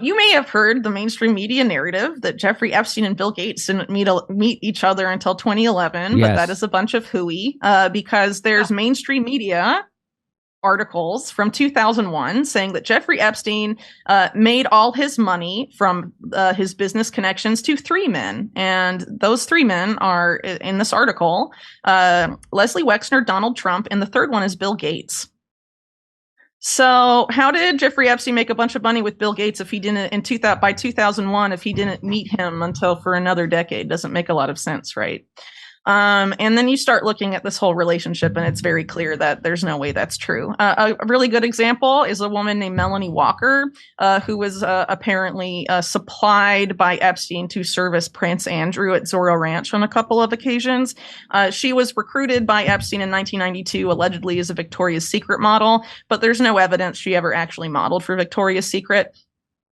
You may have heard the mainstream media narrative that Jeffrey Epstein and Bill Gates didn't meet each other until 2011, but that Yes. is a bunch of hooey because there's mainstream media articles from 2001 saying that Jeffrey Epstein made all his money from his business connections to three men. And those three men are in this article Leslie Wexner, Donald Trump, and the third one is Bill Gates. So how did Jeffrey Epstein make a bunch of money with Bill Gates if he didn't by 2001 if he didn't meet him until for another decade? Doesn't make a lot of sense, right? And then you start looking at this whole relationship, and it's very clear that there's no way that's true. A really good example is a woman named Melanie Walker, who was apparently supplied by Epstein to service Prince Andrew at Zorro Ranch on a couple of occasions. She was recruited by Epstein in 1992, allegedly as a Victoria's Secret model, but there's no evidence she ever actually modeled for Victoria's Secret.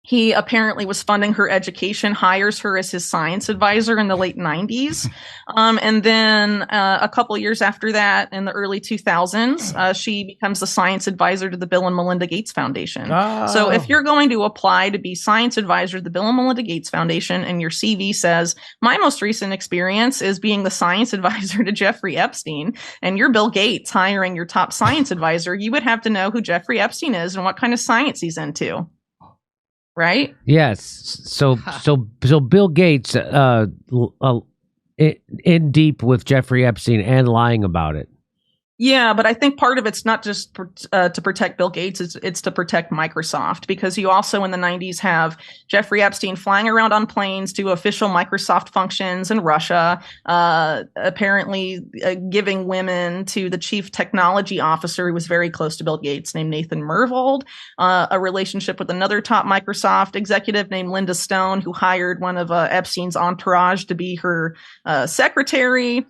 He apparently was funding her education, hires her as his science advisor in the late 90s. And then a couple years after that, in the early 2000s, she becomes the science advisor to the Bill and Melinda Gates Foundation. Oh. So if you're going to apply to be science advisor to the Bill and Melinda Gates Foundation and your CV says, my most recent experience is being the science advisor to Jeffrey Epstein, and you're Bill Gates hiring your top science advisor, you would have to know who Jeffrey Epstein is and what kind of science he's into. Right? Yes. So Bill Gates in deep with Jeffrey Epstein and lying about it. Yeah, but I think part of it's not just to protect Bill Gates, it's to protect Microsoft, because you also in the 90s have Jeffrey Epstein flying around on planes to official Microsoft functions in Russia, apparently giving women to the chief technology officer who was very close to Bill Gates named Nathan Myhrvold, a relationship with another top Microsoft executive named Linda Stone, who hired one of Epstein's entourage to be her secretary.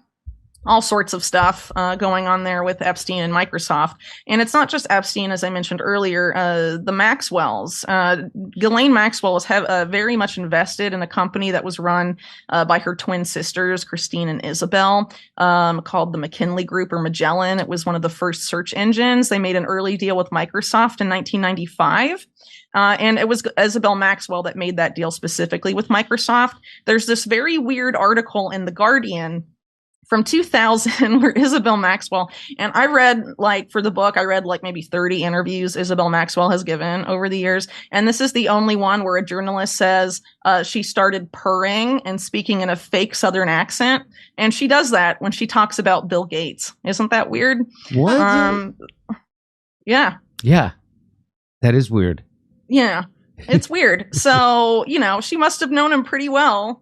All sorts of stuff going on there with Epstein and Microsoft. And it's not just Epstein, as I mentioned earlier, the Maxwells. Ghislaine Maxwell was very much invested in a company that was run by her twin sisters, Christine and Isabel, called the McKinley Group or Magellan. It was one of the first search engines. They made an early deal with Microsoft in 1995. And it was Isabel Maxwell that made that deal specifically with Microsoft. There's this very weird article in The Guardian from 2000 where Isabel Maxwell, and I read for the book, I read maybe 30 interviews Isabel Maxwell has given over the years. And this is the only one where a journalist says she started purring and speaking in a fake Southern accent. And she does that when she talks about Bill Gates. Isn't that weird? What? Yeah. Yeah. That is weird. Yeah. It's weird. So, she must have known him pretty well.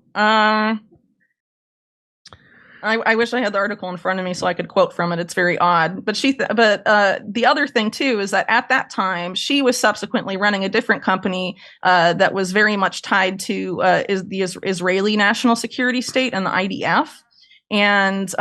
I wish I had the article in front of me so I could quote from it. It's very odd. But the other thing, too, is that at that time, she was subsequently running a different company that was very much tied to the Israeli National Security State and the IDF. And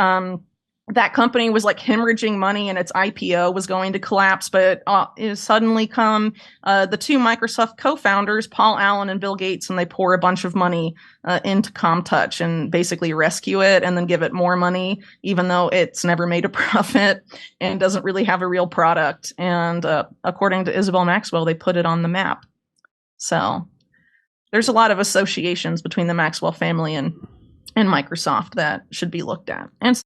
that company was hemorrhaging money and its IPO was going to collapse. But it suddenly come the two Microsoft co-founders, Paul Allen and Bill Gates, and they pour a bunch of money into ComTouch and basically rescue it and then give it more money, even though it's never made a profit and doesn't really have a real product. And according to Isabel Maxwell, they put it on the map. So there's a lot of associations between the Maxwell family and Microsoft that should be looked at. And